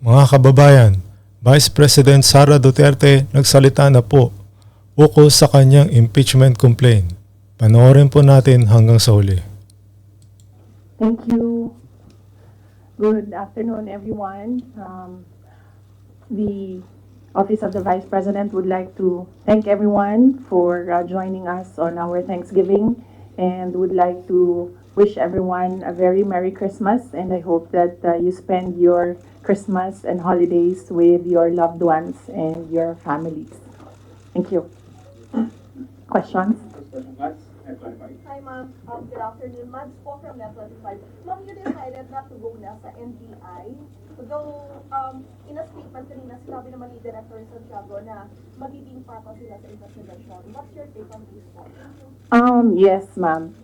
Mga kababayan, Vice President Sara Duterte nagsalita na po ukol sa kanyang impeachment complaint. Panoorin po natin hanggang sa huli. Thank you. Good afternoon, everyone. The Office of the Vice President would like to thank everyone for joining us on our Thanksgiving and would like to wish everyone a very Merry Christmas, and I hope that you spend your Christmas and holidays with your loved ones and your families. Thank you. Questions? Hi, ma'am. Good afternoon. Mads po from Net 25. Ma'am, you decided not to go na sa NBI. Though, in a statement kanina, sinabi naman ni Director Santiago na magiging papa sila sa investigation. What's your take on this po? Yes, ma'am.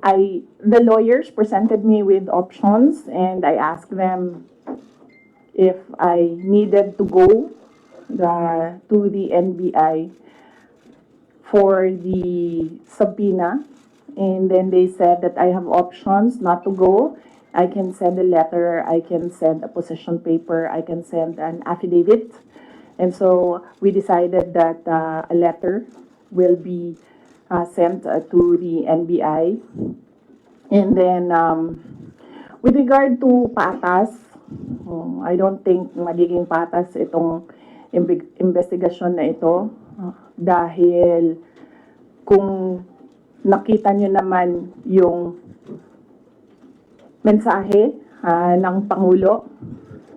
The lawyers presented me with options, and I asked them if I needed to go to the NBI for the subpoena, and then they said that I have options not to go. I can send a letter, I can send a position paper, I can send an affidavit. And so we decided that a letter will be sent to the NBI. And then with regard to patas, I don't think magiging patas itong investigasyon na ito dahil kung nakita nyo naman yung mensahe ng Pangulo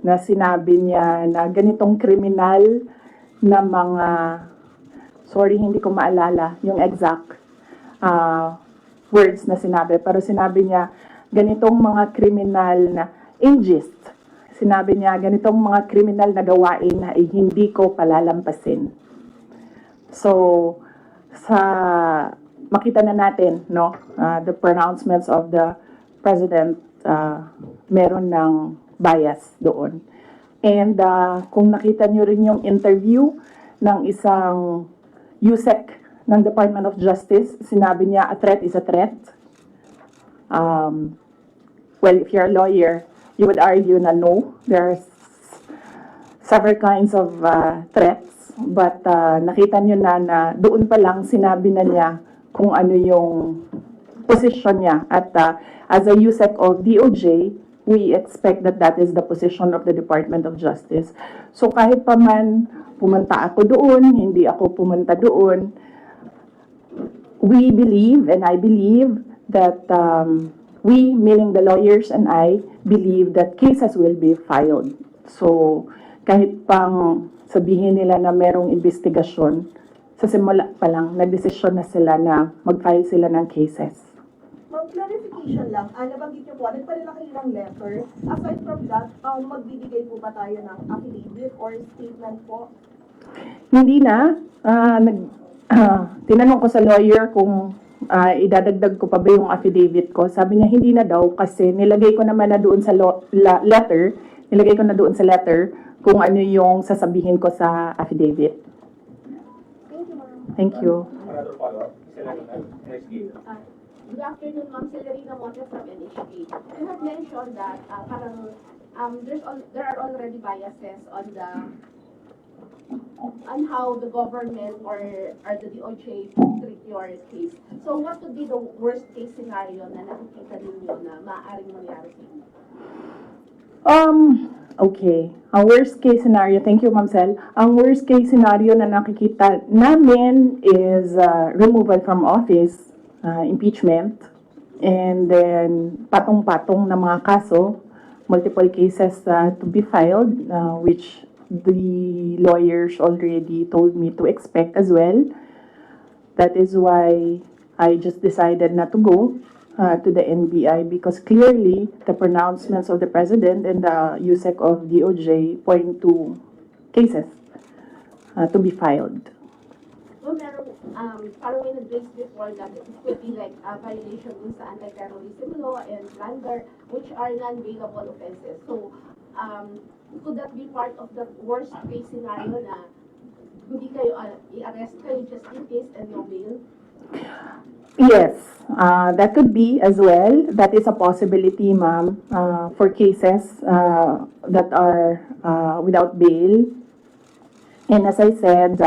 na sinabi niya na ganitong kriminal na mga, sorry hindi ko maalala yung exact words na sinabi, pero sinabi niya ganitong mga kriminal na ageist. Sinabi niya ganitong mga kriminal na gawain na hindi ko palalampasin. So, makita na natin, no, the pronouncements of the President, meron ng bias doon. And kung nakita nyo rin yung interview ng isang USEC ng Department of Justice, sinabi niya, a threat is a threat. Well, if you're a lawyer, you would argue na no, there's several kinds of threats. But nakita nyo na doon pa lang sinabi na niya kung ano yung position niya. At as a USEC of DOJ, we expect that that is the position of the Department of Justice. So kahit pa man pumunta ako doon, hindi ako pumunta doon, we believe, and I believe, that we, meaning the lawyers and I, believe that cases will be filed. So kahit pang sabihin nila na merong investigasyon, sa simula pa lang, nagdesisyon na sila na mag-file sila ng cases. Ma'am, clarification lang. Nabanggit niyo po, nagpadala kayo ng letter. Aside from that, magbibigay po ba tayo ng affidavit or statement po? Hindi na. Tinanong ko sa lawyer kung idadagdag ko pa ba yung affidavit ko. Sabi niya hindi na daw kasi nilagay ko naman na doon sa letter, kung ano yung sasabihin ko sa affidavit. Thank you, ma'am. Thank you. Good afternoon, Ma'am Celerina Montes from NHK. You have mentioned that there are already biases on how the government or the DOJ treat your case. So what would be the worst case scenario na nakikita ninyo na maaaring mangyari sa inyo? Okay. Ang worst case scenario, thank you, Ma'am Cel. Ang worst case scenario na nakikita namin is removal from office, impeachment, and then patong-patong na mga kaso, multiple cases to be filed, which the lawyers already told me to expect as well. That is why I just decided not to go to the NBI because clearly the pronouncements of the President and the USEC of DOJ point to cases to be filed. So parang may nag-raise before that it could be like a violation dun sa anti-terrorism law and plunder, which are non-bailable offenses. So could that be part of the worst case scenario na hindi kayo i-arrest kayo just in case and no bail? Yes, that could be as well. That is a possibility, ma'am, for cases that are without bail. And as I said,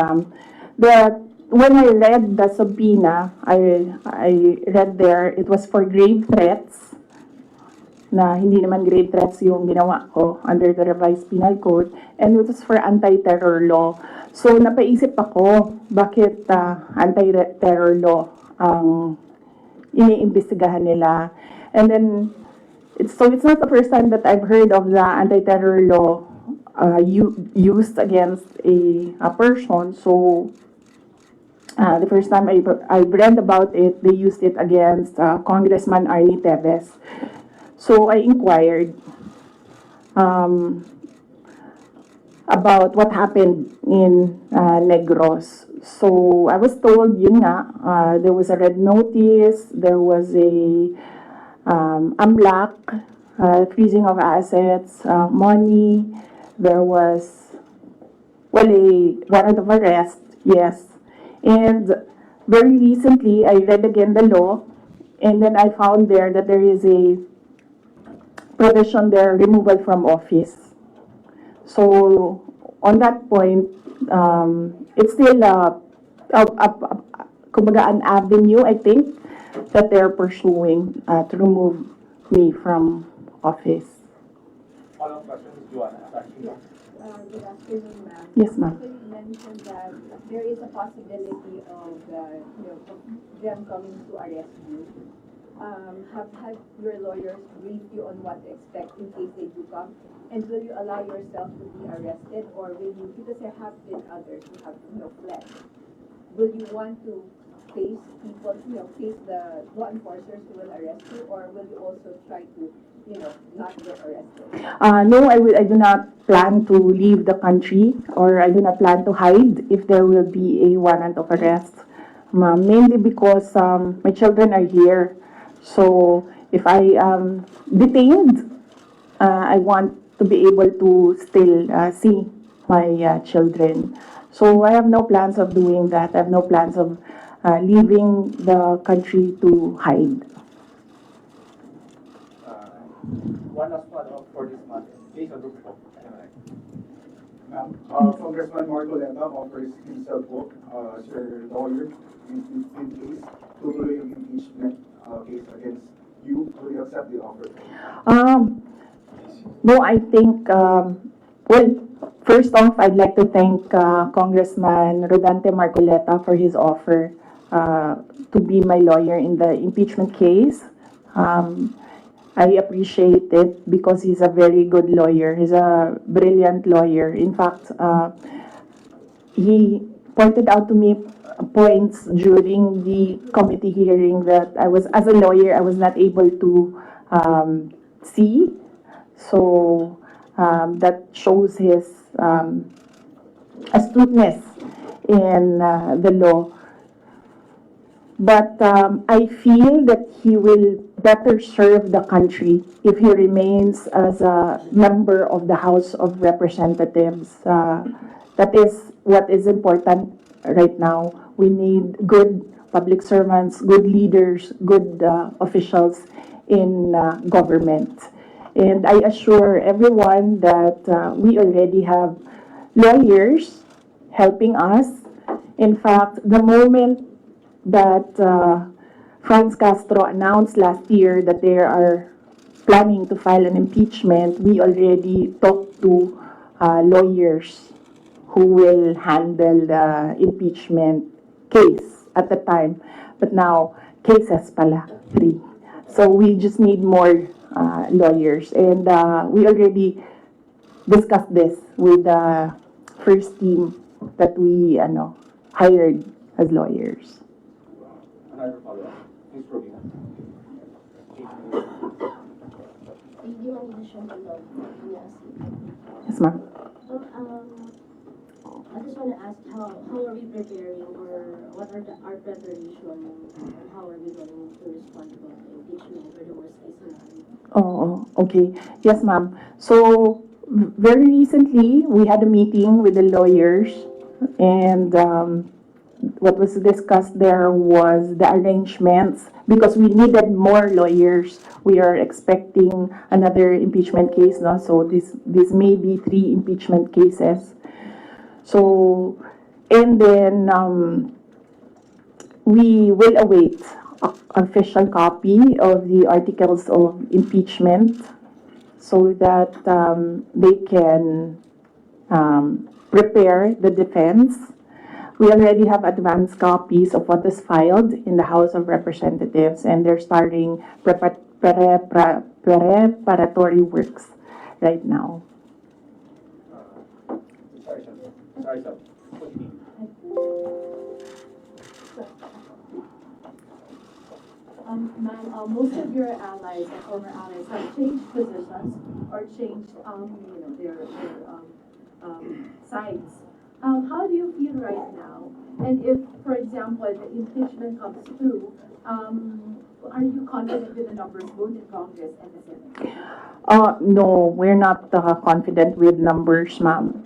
when I read the subpoena, I read there it was for grave threats na hindi naman grave threats yung ginawa ko under the revised penal code, and it was for anti-terror law. So napaisip ako, bakit anti-terror law ang iniimbestigahan nila? And then it's not the first time that I've heard of the anti-terror law used against a person. So the first time I read about it, they used it against Congressman Arnie Teves. So I inquired about what happened in Negros. So I was told, yun nga, there was a red notice, there was a AMLAC, freezing of assets, money, there was, well, a warrant of arrest, yes. And very recently, I read again the law, and then I found there that there is a provision there, removal from office. So on that point, it's still kumbaga an avenue, I think, that they're pursuing to remove me from office. Follow-up question, Joanna. Good afternoon, ma'am. Yes, ma'am. So you mentioned that there is a possibility of, of them coming to arrest you. Have your lawyers briefed you on what to expect in case they do come? And will you allow yourself to be arrested, or will you, because there have been others who have, fled, will you want to face people, face the law enforcers who will arrest you, or will you also try to, not get arrested? No, I do not plan to leave the country, or I do not plan to hide if there will be a warrant of arrest. Mainly because my children are here. So if I am detained, I want to be able to still see my children. So I have no plans of doing that. I have no plans of leaving the country to hide. One last follow-up for this matter. Jason Rupert. Ma'am, Congressman Marcoleta offers himself book as your lawyer in case tutuloy yung impeachment case against you. Will you accept the offer? No, I think, well, first off, I'd like to thank Congressman Rodante Marcoleta for his offer to be my lawyer in the impeachment case. I appreciate it because he's a very good lawyer. He's a brilliant lawyer. In fact, he pointed out to me points during the committee hearing that as a lawyer, I was not able to see. So that shows his astuteness in the law. But I feel that he will better serve the country if he remains as a member of the House of Representatives. That is what is important right now. We need good public servants, good leaders, good officials in government. And I assure everyone that we already have lawyers helping us. In fact, the moment that Franz Castro announced last year that they are planning to file an impeachment, we already talked to lawyers who will handle the impeachment case at the time. But now, cases pala, 3. So we just need more lawyers. And we already discussed this with the first team that we hired as lawyers. Another follow-up. Ms. Rubina. Hindi man decision to love. Yes, ma'am. I just want to ask how are we preparing, or what are our preparation, and how are we going to respond to the impeachment or the worst case scenario? Oh, okay. Yes, ma'am. So, very recently, we had a meeting with the lawyers, and what was discussed there was the arrangements because we needed more lawyers. We are expecting another impeachment case, no? So this may be 3 impeachment cases. So, and then we will await official copy of the articles of impeachment so that they can prepare the defense. We already have advanced copies of what is filed in the House of Representatives, and they're starting preparatory works right now. Sorry, sir. Sorry, sir. Ma'am, most of your allies and former allies have changed positions or changed, their sides. How do you feel right now? And if, for example, the impeachment comes through, are you confident with the numbers both in Congress and the Senate? No, we're not confident with numbers, ma'am,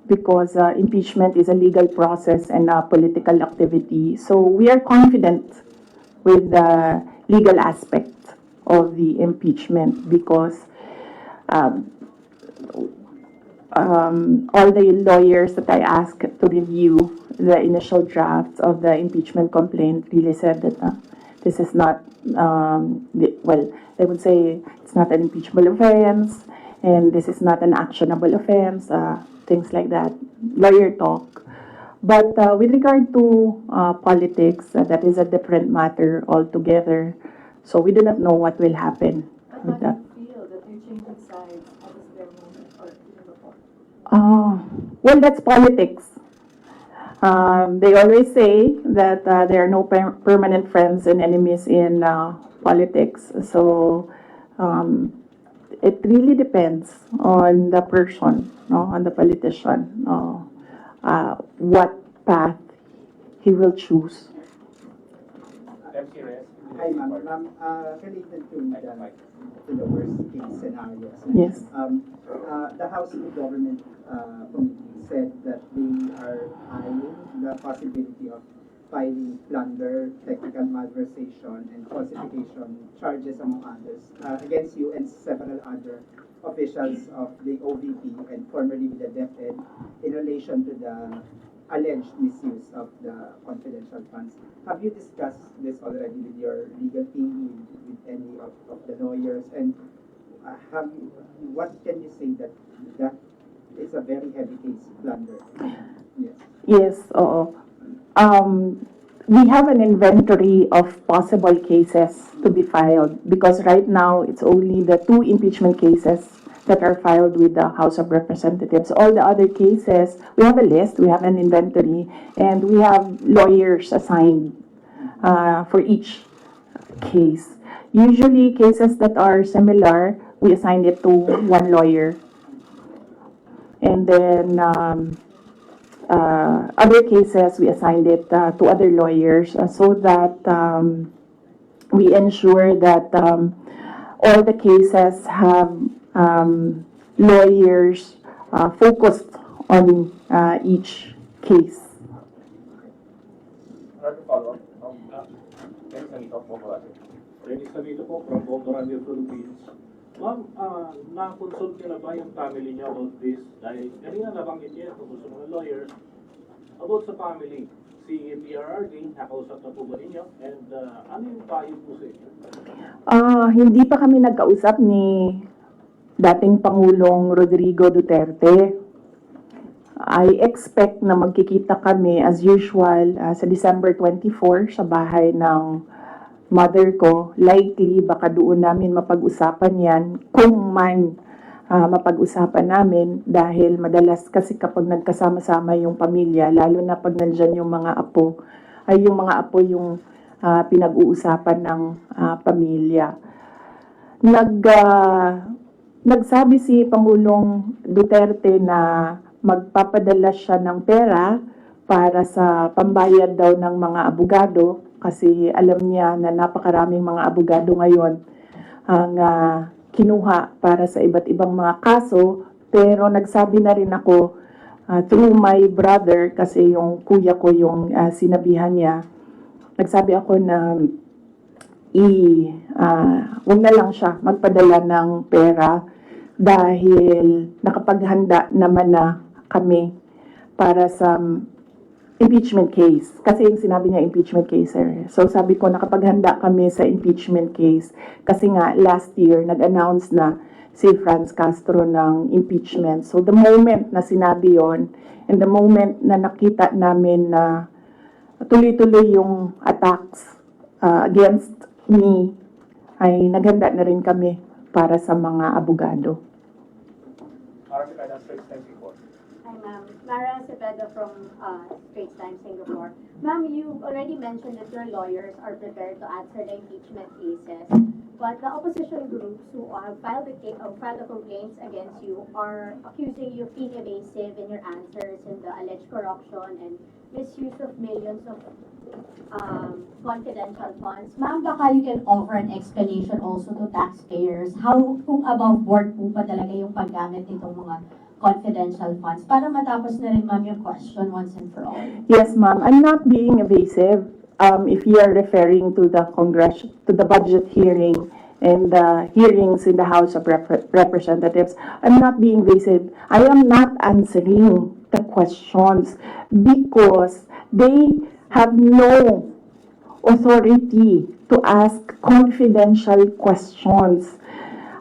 because impeachment is a legal process and a political activity. So we are confident with the legal aspect of the impeachment because all the lawyers that I asked to review the initial draft of the impeachment complaint really said that this is not, well, they would say it's not an impeachable offense and this is not an actionable offense, things like that, lawyer talk. But with regard to politics, that is a different matter altogether. So we do not know what will happen with that. How do you feel that you're changing sides at this very moment or even before? Well, that's politics. They always say that there are no permanent friends and enemies in politics. So it really depends on the person, no, on the politician, what path he will choose. MC Reyes. Hi, ma'am. Related to the worst case scenario. Yes. The House of Government Committee said that they are eyeing the possibility of filing plunder, technical malversation, and falsification charges, among others, against you and several other officials of the OVP and formerly with the DepEd in relation to the alleged misuse of the confidential funds. Have you discussed this already with your legal team, with any of the lawyers? And what can you say that is a very heavy case plunder? Yes. Yes, we have an inventory of possible cases to be filed because right now it's only the 2 impeachment cases that are filed with the House of Representatives. All the other cases, we have a list, we have an inventory, and we have lawyers assigned for each case. Usually cases that are similar, we assign it to one lawyer. And then other cases, we assigned it to other lawyers so that we ensure that all the cases have lawyers focused on each case. Another follow-up. Dennis Salito po po. Dennis Salito po from Botoranio, Philippines. Ma'am, na-consult niyo na ba yung family niya about this? Dahil kanina nabanggit niya tungkol sa mga lawyers about sa family. Si PRRD, nakausap na po ba ninyo? And ano yung payo po sa inyo? Hindi pa kami nagkausap ni dating Pangulong Rodrigo Duterte. I expect na magkikita kami as usual sa December 24 sa bahay ng mother ko. Likely, baka doon namin mapag-usapan yan kung man mapag-usapan namin dahil madalas kasi kapag nagkasama-sama yung pamilya, lalo na pag nandyan yung mga apo, ay yung mga apo yung pinag-uusapan ng pamilya. Nagsabi si Pangulong Duterte na magpapadala siya ng pera para sa pambayad daw ng mga abogado kasi alam niya na napakaraming mga abogado ngayon ang kinuha para sa iba't ibang mga kaso, pero nagsabi na rin ako through my brother, kasi yung kuya ko yung sinabihan niya, nagsabi ako na huwag na lang siya magpadala ng pera dahil nakapaghanda naman na kami para sa impeachment case. Kasi yung sinabi niya impeachment case, sir. So sabi ko, nakapaghanda kami sa impeachment case. Kasi nga, last year, nag-announce na si Franz Castro ng impeachment. So the moment na sinabi yon, and the moment na nakita namin na tuloy-tuloy yung attacks against me, ay naghanda na rin kami para sa mga abogado. Marami ka na Straits Times report. Hi, ma'am. Mara Cepeda from Straits Times, Singapore. Ma'am, you already mentioned that your lawyers are prepared to answer the impeachment cases, but the opposition groups who have filed the complaints against you are accusing you of being evasive in your answers in the alleged corruption and misuse of millions of confidential funds. Ma'am, baka you can offer an explanation also to taxpayers how, kung above board po ba talaga yung paggamit nitong mga confidential funds para matapos na rin, ma'am, yung question once and for all. Yes, ma'am. I'm not being evasive. If you are referring to the to the budget hearing and the hearings in the House of Representatives, I'm not being evasive. I am not answering the questions because they have no authority to ask confidential questions.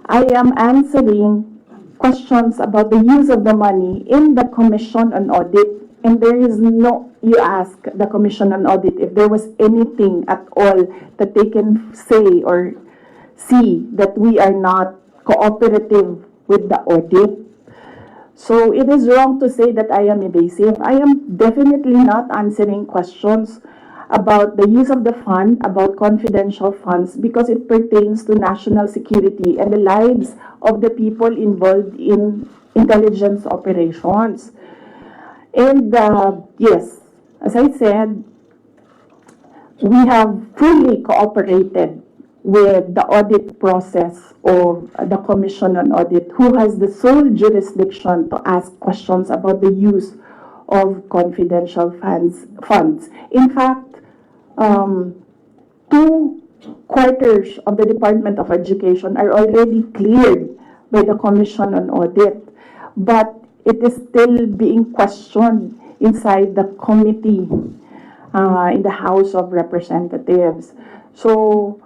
I am answering questions about the use of the money in the Commission on Audit, and there is no, you ask the Commission on Audit if there was anything at all that they can say or see that we are not cooperative with the audit. So it is wrong to say that I am evasive. I am definitely not answering questions about the use of the fund, about confidential funds, because it pertains to national security and the lives of the people involved in intelligence operations. And yes, as I said, we have fully cooperated with the audit process of the Commission on Audit, who has the sole jurisdiction to ask questions about the use of confidential funds. In fact, 2 quarters of the Department of Education are already cleared by the Commission on Audit, but it is still being questioned inside the committee in the House of Representatives. So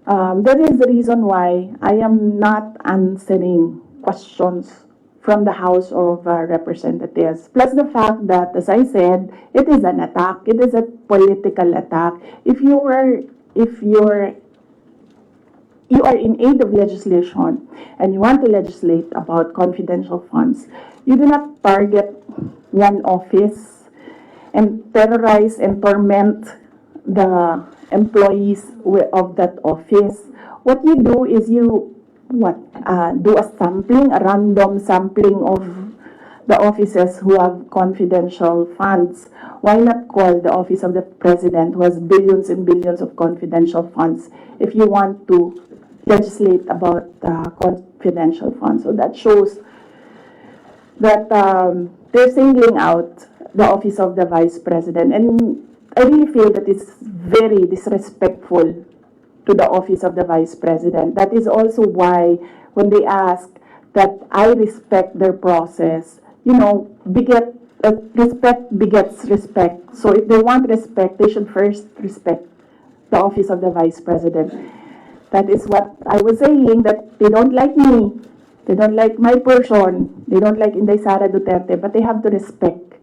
that is the reason why I am not answering questions from the House of Representatives. Plus the fact that, as I said, it is an attack. It is a political attack. If you are in aid of legislation and you want to legislate about confidential funds, you do not target one office and terrorize and torment the employees of that office. What you do is you do a sampling, a random sampling of the offices who have confidential funds. Why not call the office of the president, who has billions and billions of confidential funds, if you want to legislate about confidential funds? So that shows that they're singling out the office of the vice president, and I really feel that it's very disrespectful to the office of the vice president. That is also why when they ask that I respect their process, respect begets respect. So if they want respect, they should first respect the office of the vice president. That is what I was saying, that they don't like me, they don't like my person, they don't like Inday Sara Duterte, but they have to respect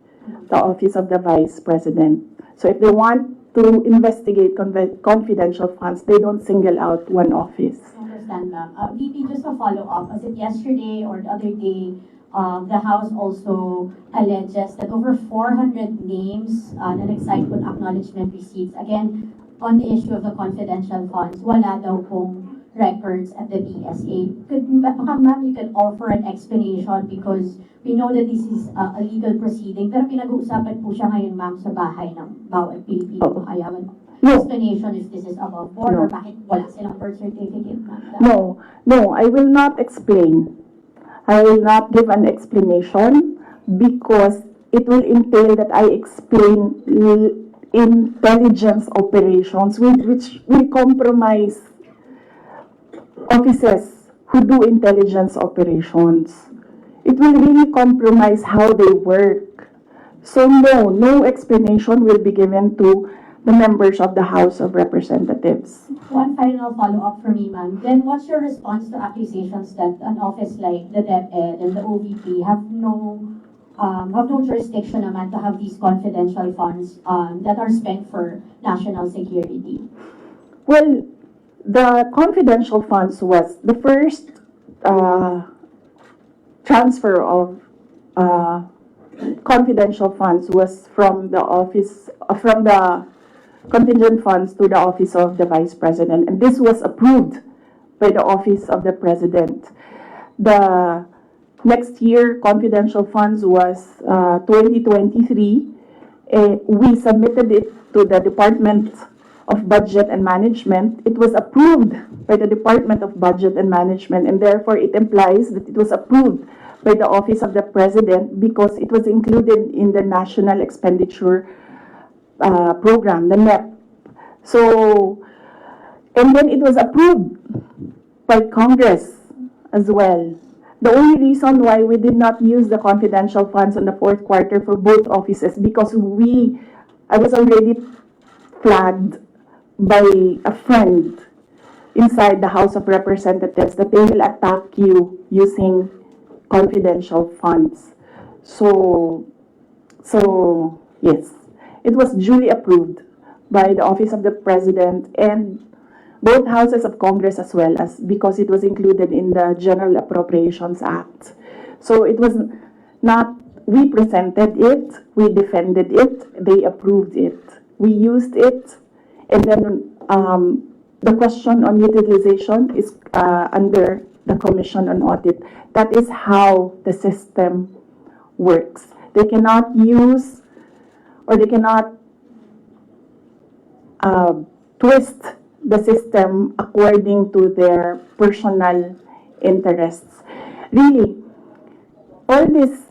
the office of the vice president. So if they want to investigate confidential funds, they don't single out one office. I understand, ma'am. VP, just a follow-up. Was it yesterday or the other day, the House also alleges that over 400 names na nag-cite with acknowledgement receipts, again, on the issue of the confidential funds, wala daw pong records at the DSA. Baka, ma'am, you can offer an explanation because we know that this is a legal proceeding, pero pinag-uusapan po siya ngayon, ma'am, sa bahay ng bawat Pilipino. Kaya explanation if this is above board or bakit wala silang birth certificate, ma'am. No, I will not explain. I will not give an explanation because it will entail that I explain intelligence operations, which will compromise offices who do intelligence operations. It will really compromise how they work. So no explanation will be given to the members of the House of Representatives. One final follow-up for me, ma'am. Then what's your response to accusations that an office like the DepEd and the OVP have no jurisdiction naman to have these confidential funds that are spent for national security? Well, the confidential funds was the first transfer of confidential funds was from the office, from the contingent funds to the office of the Vice President, and this was approved by the office of the President. The next year confidential funds was 2023. We submitted it to the Department of Budget and Management. It was approved by the Department of Budget and Management, and therefore it implies that it was approved by the Office of the President because it was included in the National Expenditure Program, the NEP. So, and then it was approved by Congress as well. The only reason why we did not use the confidential funds in the fourth quarter for both offices because I was already flagged by a friend inside the House of Representatives that they will attack you using confidential funds. So yes, it was duly approved by the Office of the President and both houses of Congress as well as because it was included in the General Appropriations Act. So it was not, we presented it, we defended it, they approved it. We used it, and then the question on utilization is under the Commission on Audit. That is how the system works. They cannot use or they cannot twist the system according to their personal interests. Really, all these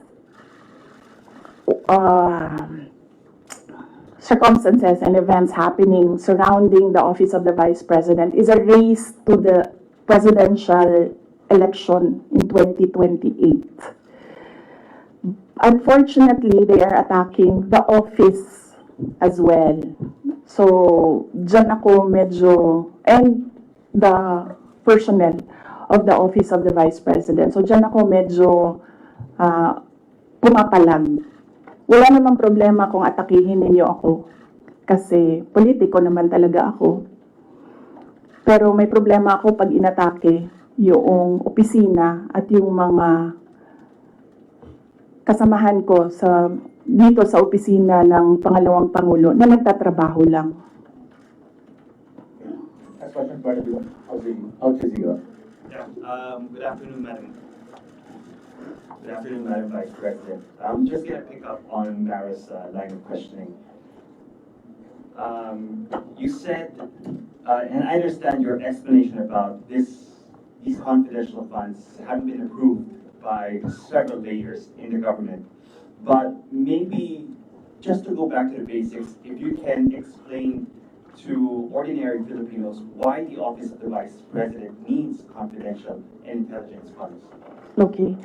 circumstances and events happening surrounding the office of the Vice President is a race to the presidential election in 2028. Unfortunately, they are attacking the office as well. So, dyan ako medyo, and the personnel of the office of the Vice President. So, dyan ako medyo pumapalag. Wala namang problema kung atakihin ninyo ako. Kasi politiko naman talaga ako. Pero may problema ako pag inatake yung opisina at yung mga kasamahan ko dito sa opisina ng pangalawang Pangulo na nagtatrabaho lang. Next question for everyone. Al Jazeera. Yeah. Good afternoon, Madam. Good afternoon, Madam Vice President. I'm just going to pick up on Mara's line of questioning. You said, and I understand your explanation about these confidential funds haven't been approved by several layers in the government. But maybe just to go back to the basics, if you can explain to ordinary Filipinos why the Office of the Vice President needs confidential and intelligence funds. Okay.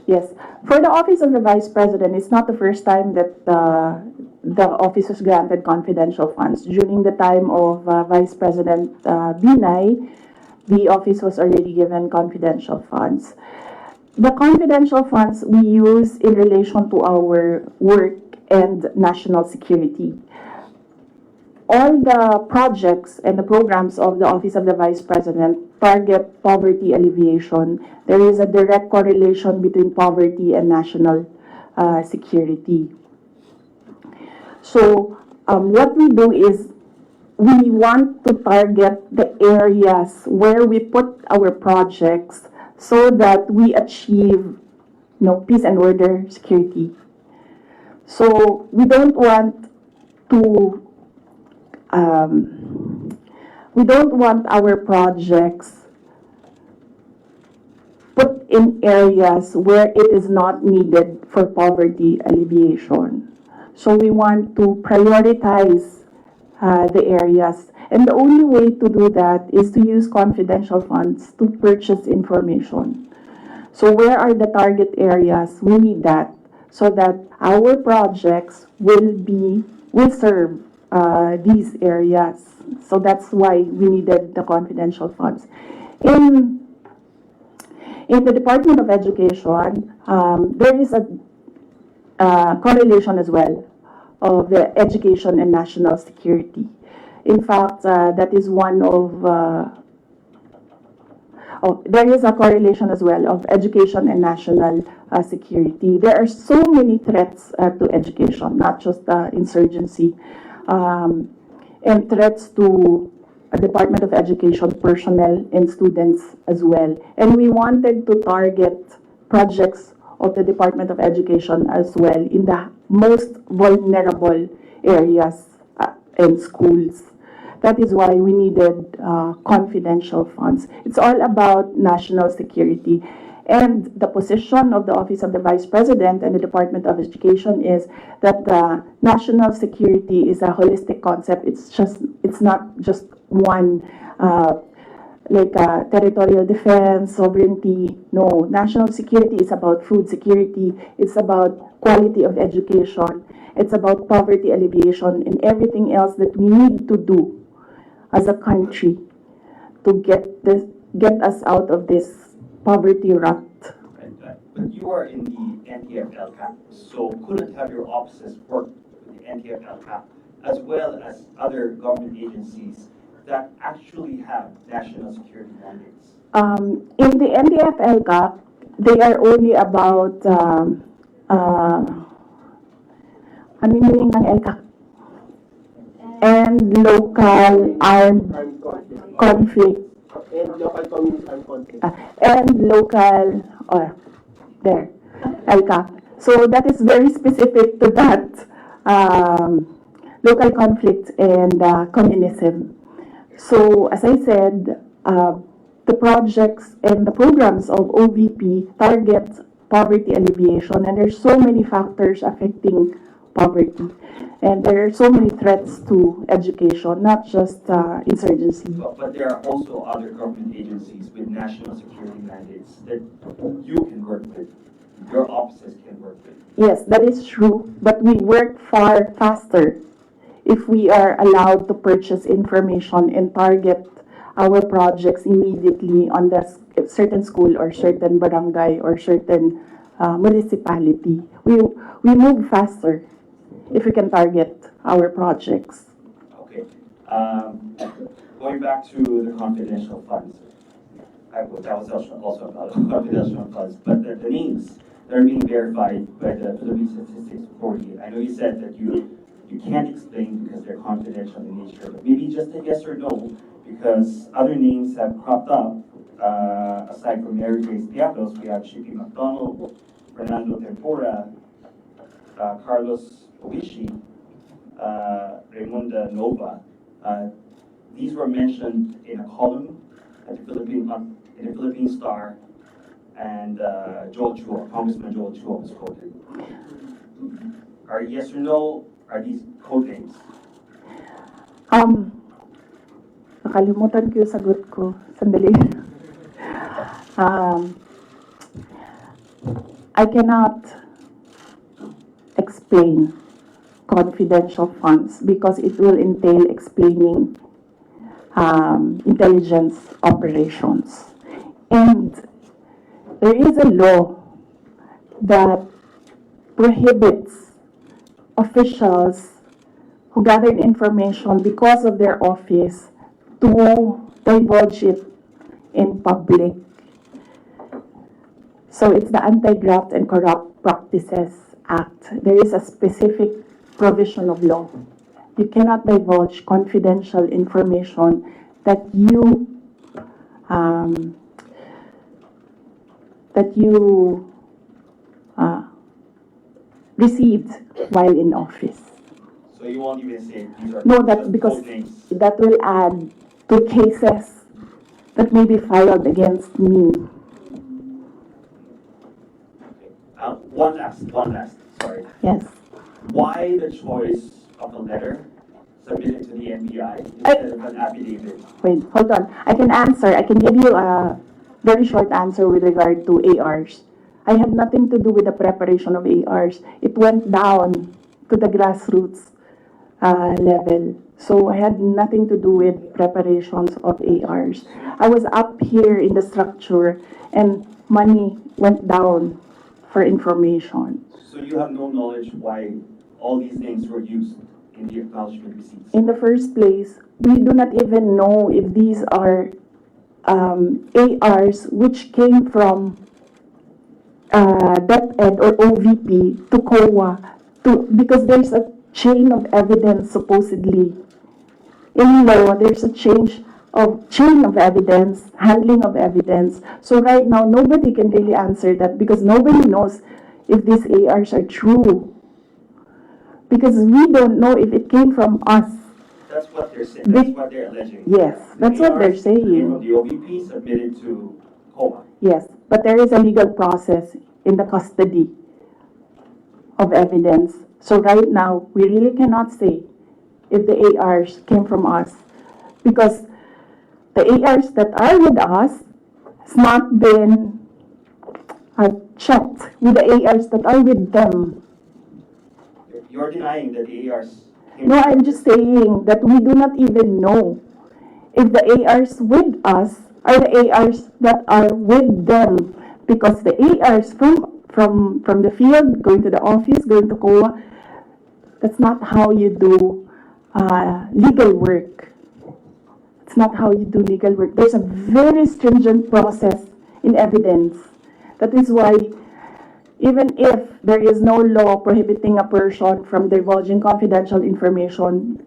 Yes. For the Office of the Vice President, it's not the first time that the office was granted confidential funds. During the time of Vice President Binay, the office was already given confidential funds. The confidential funds we use in relation to our work and national security. All the projects and the programs of the Office of the Vice President target poverty alleviation. There is a direct correlation between poverty and national security. So what we do is we want to target the areas where we put our projects so that we achieve peace and order, security. So we don't want to our projects put in areas where it is not needed for poverty alleviation. So we want to prioritize the areas. And the only way to do that is to use confidential funds to purchase information. So where are the target areas? We need that so that our projects will serve these areas. So that's why we needed the confidential funds. In the Department of Education, there is a correlation as well of the education and national security. In fact, that is one of there is a correlation as well of education and national security. There are so many threats to education, not just insurgency, and threats to Department of Education personnel and students as well. And we wanted to target projects of the Department of Education as well in the most vulnerable areas and schools. That is why we needed confidential funds. It's all about national security. And the position of the Office of the Vice President and the Department of Education is that national security is a holistic concept. It's not just one, like territorial defense, sovereignty. No, national security is about food security. It's about quality of education. It's about poverty alleviation and everything else that we need to do as a country to get us out of this poverty rut. But you are in the NTF-LCAP, so couldn't have your offices work with the NTF-LCAP as well as other government agencies that actually have national security mandates? In the NDF-LCAP, they are only about ano yung meaning ng LCAP? And local armed conflict. And local community armed conflict. And local, there, LCAP. So that is very specific to that local conflict and communism. So as I said, the projects and the programs of OVP target poverty alleviation, and there's so many factors affecting poverty. And there are so many threats to education, not just insurgency. But there are also other government agencies with national security mandates that you can work with, your offices can work with. Yes, that is true, but we work far faster if we are allowed to purchase information and target our projects immediately on the certain school or certain barangay or certain municipality. We move faster if we can target our projects. Okay. Going back to the confidential funds, that was also about confidential funds, but the names that are being verified by the Philippine Statistics Authority, I know you said that you can't explain because they're confidential in nature, but maybe just a yes or no, because other names have cropped up. Aside from Mary Grace Piatos, we have Chippy McDonald, Fernando Tempora, Carlos Oishi, Raymunda Nova. These were mentioned in a column at the Philippine Star, and Joel Chua, Congressman Joel Chua was quoted. Are yes or no, are these code names? Nakalimutan ko yung sagot ko. Sandali. I cannot explain confidential funds because it will entail explaining intelligence operations. And there is a law that prohibits officials who gathered information because of their office to divulge it in public. So it's the Anti-Graft and Corrupt Practices Act. There is a specific provision of law. You cannot divulge confidential information that you received while in office. So you won't even say these are No, that's because code names. that will add to cases that may be filed against me. One last, sorry. Yes. Why the choice of a letter submitted to the NBI instead of an affidavit? Wait, hold on. I can answer. I can give you a very short answer with regard to ARs. I had nothing to do with the preparation of ARs. It went down to the grassroots level. So I had nothing to do with preparations of ARs. I was up here in the structure and money went down for information. So you have no knowledge why all these names were used in the acknowledgement receipts? In the first place, we do not even know if these are ARs which came from DepEd or OVP to COA because there's a chain of evidence supposedly. In law, there's a chain of evidence, handling of evidence. So right now, nobody can really answer that because nobody knows if these ARs are true. Because we don't know if it came from us. That's what they're saying. That's what they're alleging. Yes, that's what they're saying. From the OVP submitted to COA. Yes, but there is a legal process in the custody of evidence. So right now, we really cannot say if the ARs came from us because the ARs that are with us has not been checked with the ARs that are with them. You're denying that the ARs No, I'm just saying that we do not even know if the ARs with us are the ARs that are with them because the ARs from the field, going to the office, going to COA, that's not how you do legal work. It's not how you do legal work. There's a very stringent process in evidence. That is why even if there is no law prohibiting a person from divulging confidential information,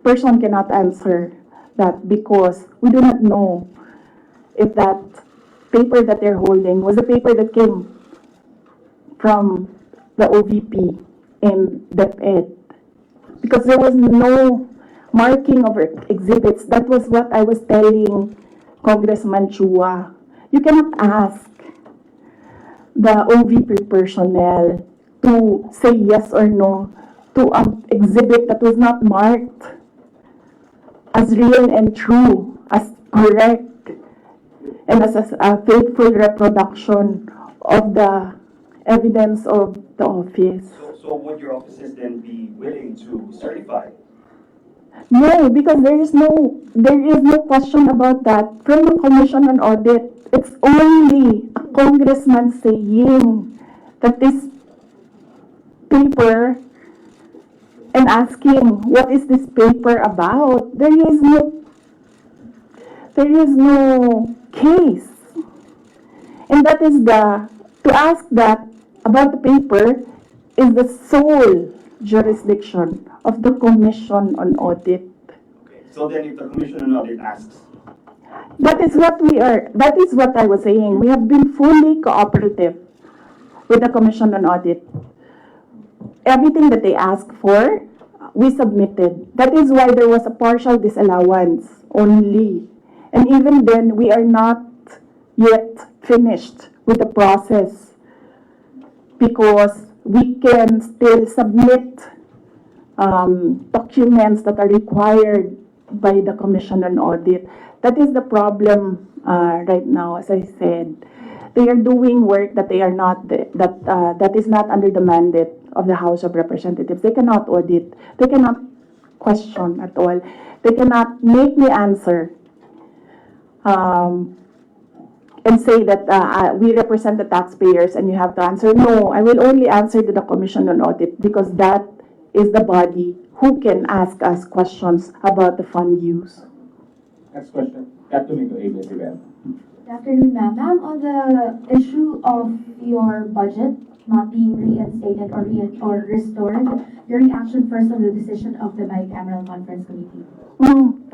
person cannot answer that because we do not know if that paper that they're holding was the paper that came from the OVP and DepEd. Because there was no marking of exhibits. That was what I was telling Congressman Chua. You cannot ask the OVP personnel to say yes or no to an exhibit that was not marked as real and true, as correct, and as a faithful reproduction of the evidence of the office. So would your offices then be willing to certify? No, because there is no question about that from the Commission on Audit. It's only a congressman saying that this paper and asking what is this paper about. There is no case, and that is to ask that about the paper is the sole jurisdiction of the Commission on Audit. Okay. So then if the Commission on Audit asks, That is what I was saying. We have been fully cooperative with the Commission on Audit. Everything that they asked for, we submitted. That is why there was a partial disallowance only. And even then, we are not yet finished with the process because we can still submit documents that are required by the Commission on Audit. That is the problem right now. As I said, they are doing work that they are not that is not under the mandate of the House of Representatives. They cannot audit. They cannot question at all. They cannot make me answer and say that we represent the taxpayers and you have to answer. No, I will only answer to the Commission on Audit because that is the body who can ask us questions about the fund use. Next question. Got to make a Rivera. Good afternoon, ma'am. Ma'am, on the issue of your budget not being reinstated or restored, your reaction first on the decision of the bicameral conference committee.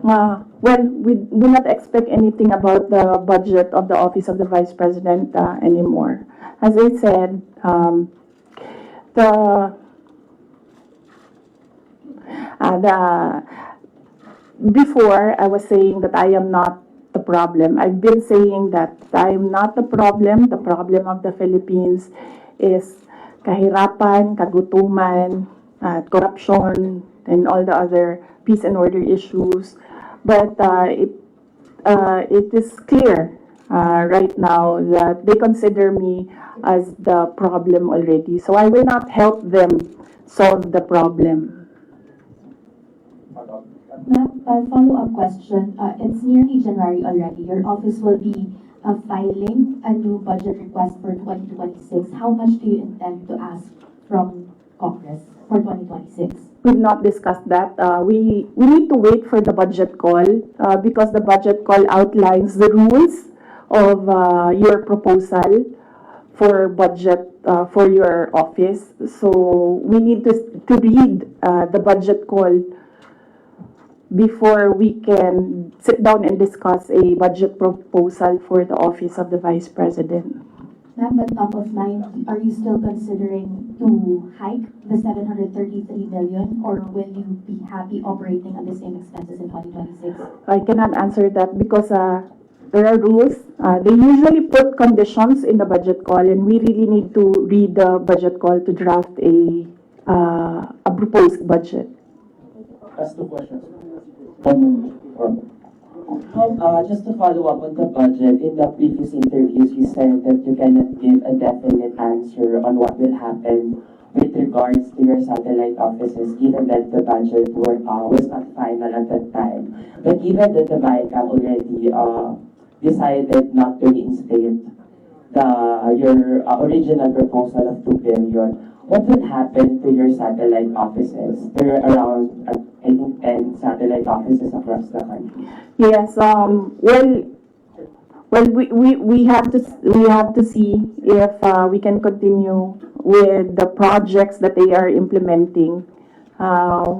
Well, we do not expect anything about the budget of the Office of the Vice President anymore. As I said, before I was saying that I am not the problem. I've been saying that I am not the problem. The problem of the Philippines is kahirapan, kagutuman, corruption, and all the other peace and order issues. But it is clear right now that they consider me as the problem already. So I will not help them solve the problem. Ma'am, a follow-up question. It's nearly January already. Your office will be filing a new budget request for 2026. How much do you intend to ask from Congress for 2026? We've not discussed that. We need to wait for the budget call because the budget call outlines the rules of your proposal for budget for your office. So we need to read the budget call before we can sit down and discuss a budget proposal for the office of the Vice President. Ma'am, but top of mind, are you still considering to hike the 733 million, or will you be happy operating at the same expenses in 2026? I cannot answer that because there are rules. They usually put conditions in the budget call, and we really need to read the budget call to draft a proposed budget. Ask the questions. Just to follow up on the budget, in the previous interviews, you said that you cannot give a definite answer on what will happen with regards to your satellite offices, given that the budget was not final at that time. But given that the BICAM already decided not to reinstate your original proposal of 2 billion, what will happen to your satellite offices? There are around, I think, 10 satellite offices across the country. Yes. Well, we have to see if we can continue with the projects that they are implementing.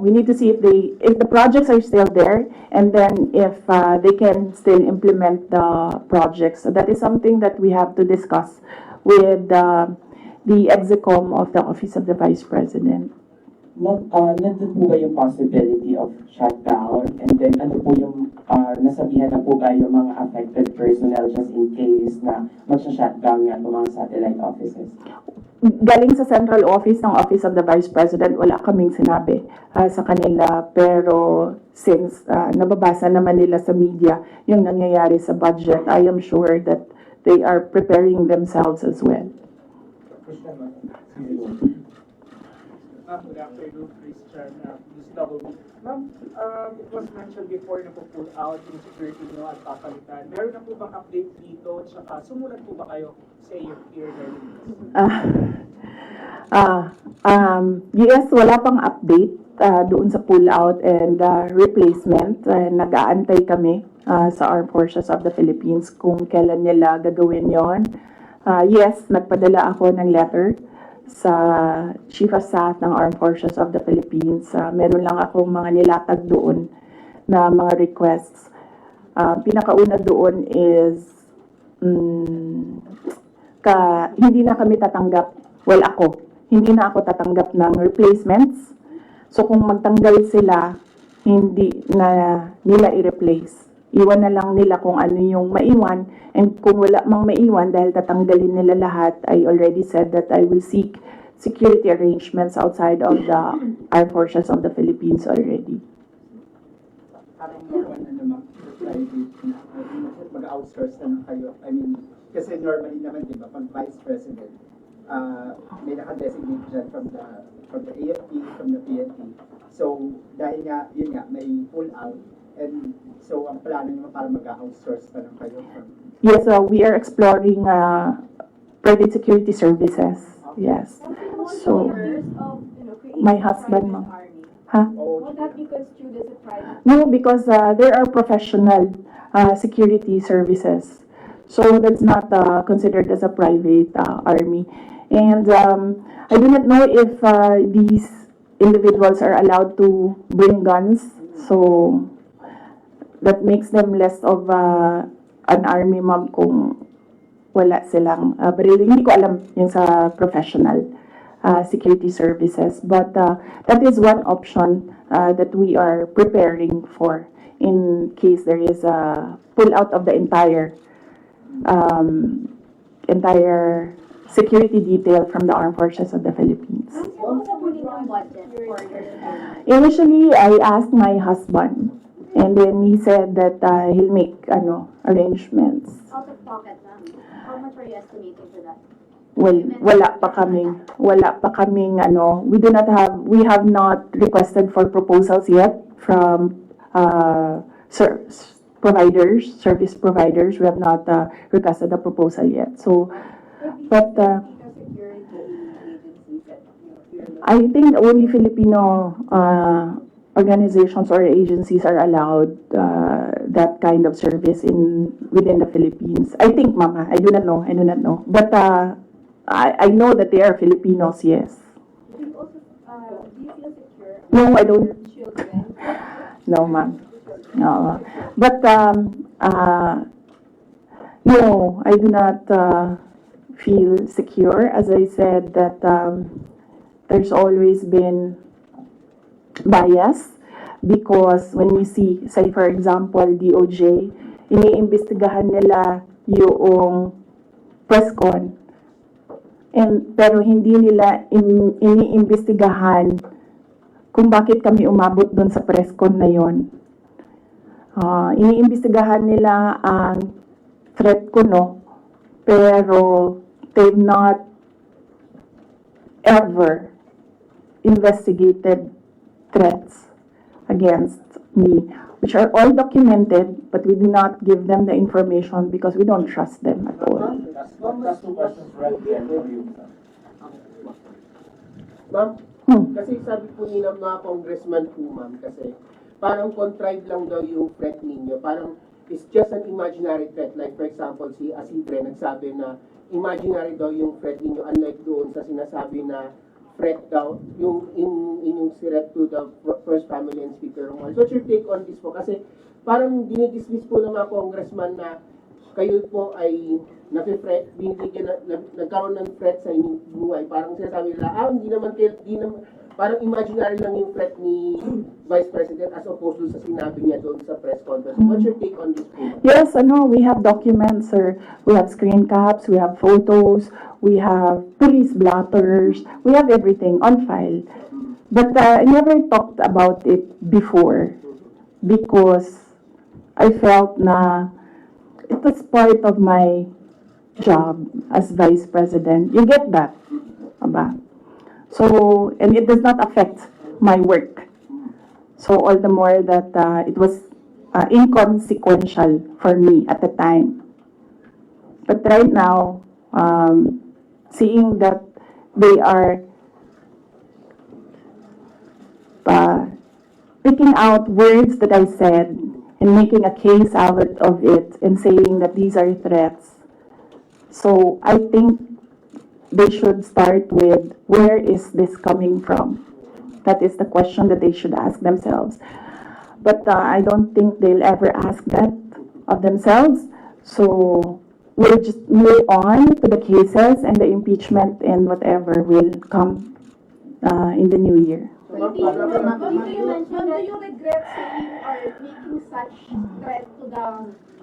We need to see if the projects are still there, and then if they can still implement the projects. So that is something that we have to discuss with the execom of the Office of the Vice President. Nandun po ba yung possibility of shutdown? And then ano po yung, nasabihan na po ba yung mga affected personnel just in case na magsha-shutdown nga itong mga satellite offices? Galing sa central office ng Office of the Vice President, wala kaming sinabi sa kanila. Pero since nababasa naman nila sa media yung nangyayari sa budget, I am sure that they are preparing themselves as well. Ma'am, good afternoon, Christian. Ma'am, it was mentioned before na pull out yung security nyo at papalitan. Meron na po bang update dito? Tsaka sumulat po ba kayo sa AFP or Yes, wala pang update doon sa pull out and replacement. Nag-aantay kami sa Armed Forces of the Philippines kung kailan nila gagawin yon. Yes, nagpadala ako ng letter sa Chief of Staff ng Armed Forces of the Philippines. Meron lang akong mga nilatag doon na mga requests. Pinakauna doon is hindi na kami tatanggap, hindi na ako tatanggap ng replacements. So kung magtanggal sila, hindi na nila i-replace. Iwan na lang nila kung ano yung maiwan, and kung wala mang maiwan dahil tatanggalin nila lahat, I already said that I will seek security arrangements outside of the Armed Forces of the Philippines already. Parang private na, mag-outsource na kayo. I mean, kasi normally naman, di ba, pag Vice President, may naka-designate dyan from the AFP, from the PNP. So, dahil nga, yun nga, may pull out. And so, ang plano nyo para mag-outsource pa lang kayo? Yes, we are exploring private security services. Yes. So, my husband, ma'am. Huh? Would that be construed as a private? No, because there are professional security services. So that's not considered as a private army. And I do not know if these individuals are allowed to bring guns. So that makes them less of an army, ma'am, kung wala silang baril. Hindi ko alam yung sa professional security services. But that is one option that we are preparing for in case there is a pull out of the entire security detail from the Armed Forces of the Philippines. Ano sa budget for your Initially, I asked my husband, and then he said that he'll make arrangements. out of pocket, ma'am? How much are you estimating for that? Well, wala pa kaming, we have not requested for proposals yet from service providers. We have not requested a proposal yet. So, but I think only Filipino organizations or agencies are allowed that kind of service within the Philippines. I think, Mama, I do not know. But I know that they are Filipinos, yes. Do you feel secure? No, I don't. Children? No, ma'am. No. But no, I do not feel secure. As I said, that there's always been bias because when we see, say for example, DOJ, iniimbestigahan nila yung press con. Pero hindi nila iniimbestigahan kung bakit kami umabot doon sa press con na yon. Iniimbestigahan nila ang threat ko, no? Pero they've not ever investigated threats against me, which are all documented, but we do not give them the information because we don't trust them at all. That's two questions right there for you. Ma'am, kasi sabi po ni mga congressman po, ma'am, kasi parang contrived lang daw yung threat ninyo. Parang it's just an imaginary threat. Like for example, si Asidre nagsabi na imaginary daw yung threat ninyo, unlike doon sa sinasabi na threat daw yung inyong threat to the First Family and Speaker Romuald. So what's your take on this po? Kasi parang dinidismiss po ng mga congressman na kayo po ay nagkaroon ng threat sa inyong buhay. Parang sinasabi nila, hindi naman, parang imaginary lang yung threat ni Vice President as opposed to sa sinabi niya doon sa press conference. What's your take on this po? Yes, we have documents, sir. We have screen caps, we have photos, we have police blotters, we have everything on file. But I never talked about it before because I felt na it was part of my job as Vice President. You get that? Aba? So, and it does not affect my work. So, all the more that it was inconsequential for me at the time. But right now, seeing that they are picking out words that I said and making a case out of it and saying that these are threats. So I think they should start with, where is this coming from? That is the question that they should ask themselves. But I don't think they'll ever ask that of themselves. So we'll just move on to the cases and the impeachment and whatever will come in the new year. Do you regret saying or making such threat to the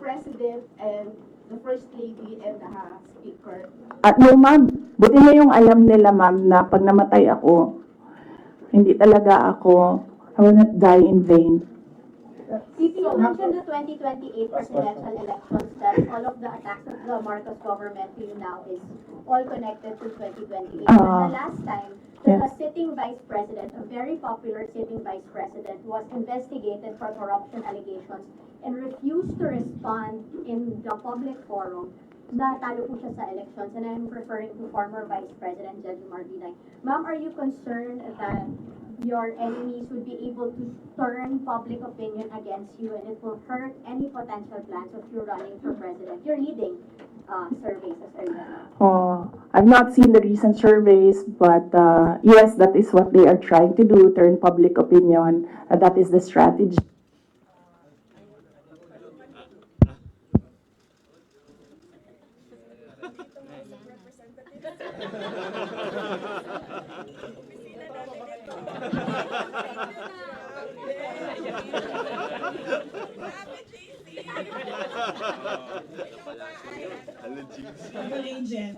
President and the First Lady and the Speaker? No, ma'am. Buti na yung alam nila, ma'am, na pag namatay ako, hindi talaga ako, I will not die in vain. CP, you mentioned the 2028 presidential elections, that all of the attacks of the Marcos government till now is all connected to 2028. But the last time, a sitting vice president, a very popular sitting vice president, was investigated for corruption allegations and refused to respond in the public forum, natalo po siya sa elections. And I'm referring to former Vice President Judge Marbinay. Ma'am, are you concerned that your enemies would be able to turn public opinion against you and it will hurt any potential plans of you running for president? You're leading surveys as early now. I've not seen the recent surveys, but yes, that is what they are trying to do, turn public opinion. That is the strategy. Travel agent.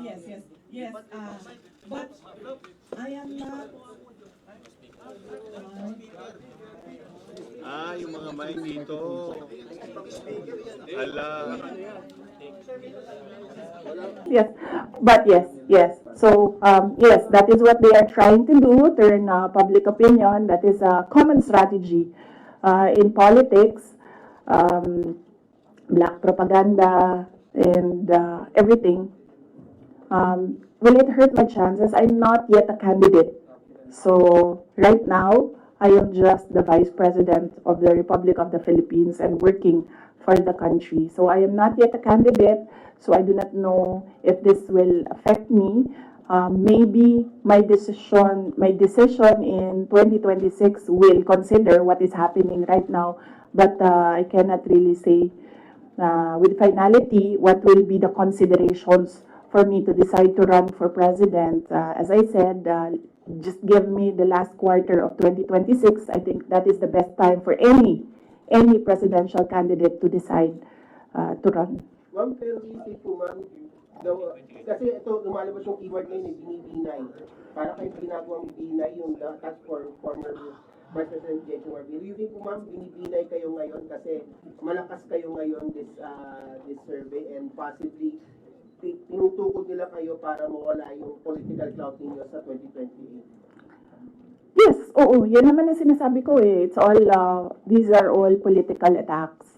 Yes, yes, yes. But I am not. Yung mga mic dito. Ala. Yes, but yes. So, yes, that is what they are trying to do, turn public opinion. That is a common strategy in politics, black propaganda, and everything. Will it hurt my chances? I'm not yet a candidate. So, right now, I am just the Vice President of the Republic of the Philippines and working for the country. So, I am not yet a candidate. So I do not know if this will affect me. Maybe my decision in 2026 will consider what is happening right now, but I cannot really say with finality what will be the considerations for me to decide to run for president. As I said, just give me the last quarter of 2026. I think that is the best time for any presidential candidate to decide to run. Ma'am, pero isip po ma'am, kasi ito, lumalabas yung keyword ngayon, binibinay. Para kayo ginagawang binay yung task for former Vice President J.J. Marbil. You think po ma'am, binibinay kayo ngayon kasi malakas kayo ngayon this survey and possibly tinutukod nila kayo para mawala yung political clout ninyo sa 2028? Yes, oo. Yan naman ang sinasabi ko eh. It's all, these are all political attacks.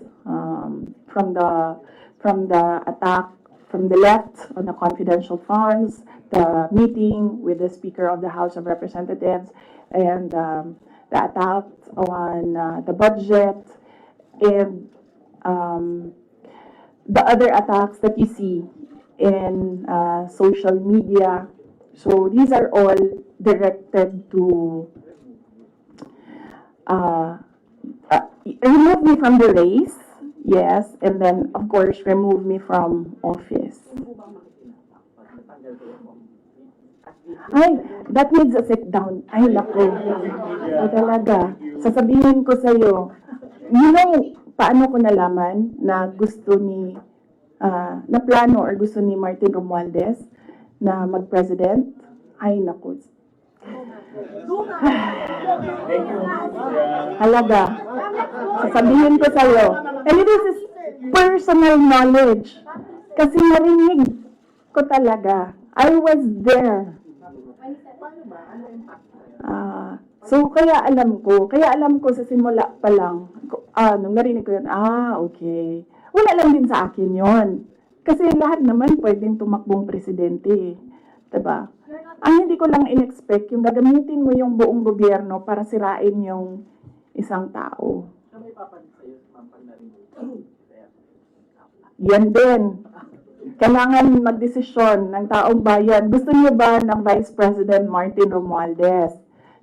From the attack from the left on the confidential funds, the meeting with the Speaker of the House of Representatives, and the attack on the budget, and the other attacks that you see in social media. So these are all directed to remove me from the race. Yes, and then, of course, remove me from office. Ay, that needs a sit down. Ay, naku. So, talaga. Sasabihin ko sa'yo, you know, paano ko nalaman na gusto ni, na plano or gusto ni Martin Romualdez na mag-president? Ay, naku. Halaga. Sasabihin ko sa'yo. And this is personal knowledge. Kasi narinig ko talaga. I was there. So, kaya alam ko sa simula pa lang, nung narinig ko yun, okay. Wala lang din sa akin yon. Kasi lahat naman pwedeng tumakbong presidente. Diba? Ang hindi ko lang in-expect, yung gagamitin mo yung buong gobyerno para sirain yung isang tao. Yan din. Kailangan magdesisyon ng taong bayan. Gusto niyo ba ng Vice President Martin Romualdez?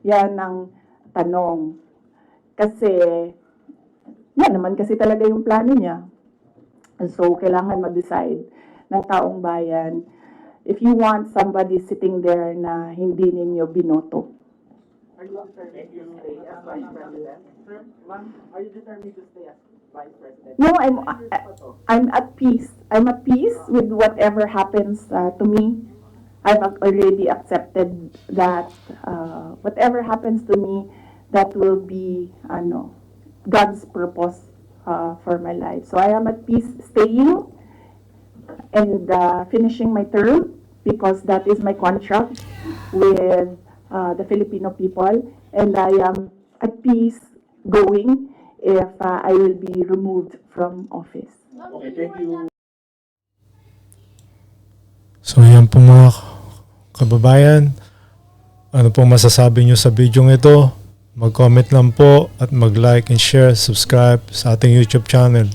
Yan ang tanong. Kasi, yan naman kasi talaga yung plano niya. So, kailangan mag-decide ng taong bayan if you want somebody sitting there na hindi ninyo binoto. Are you determined to stay as Vice President? Sir, ma'am, are you determined to stay as Vice President? No, I'm at peace. I'm at peace with whatever happens to me. I've already accepted that whatever happens to me, that will be God's purpose for my life. So I am at peace staying and finishing my term because that is my contract with the Filipino people, and I am at peace going if I will be removed from office. Okay, thank you. So yan po mga kababayan, ano po masasabi nyo sa video ito? Mag-comment lang po at mag-like and share, subscribe sa ating YouTube channel.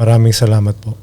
Maraming salamat po.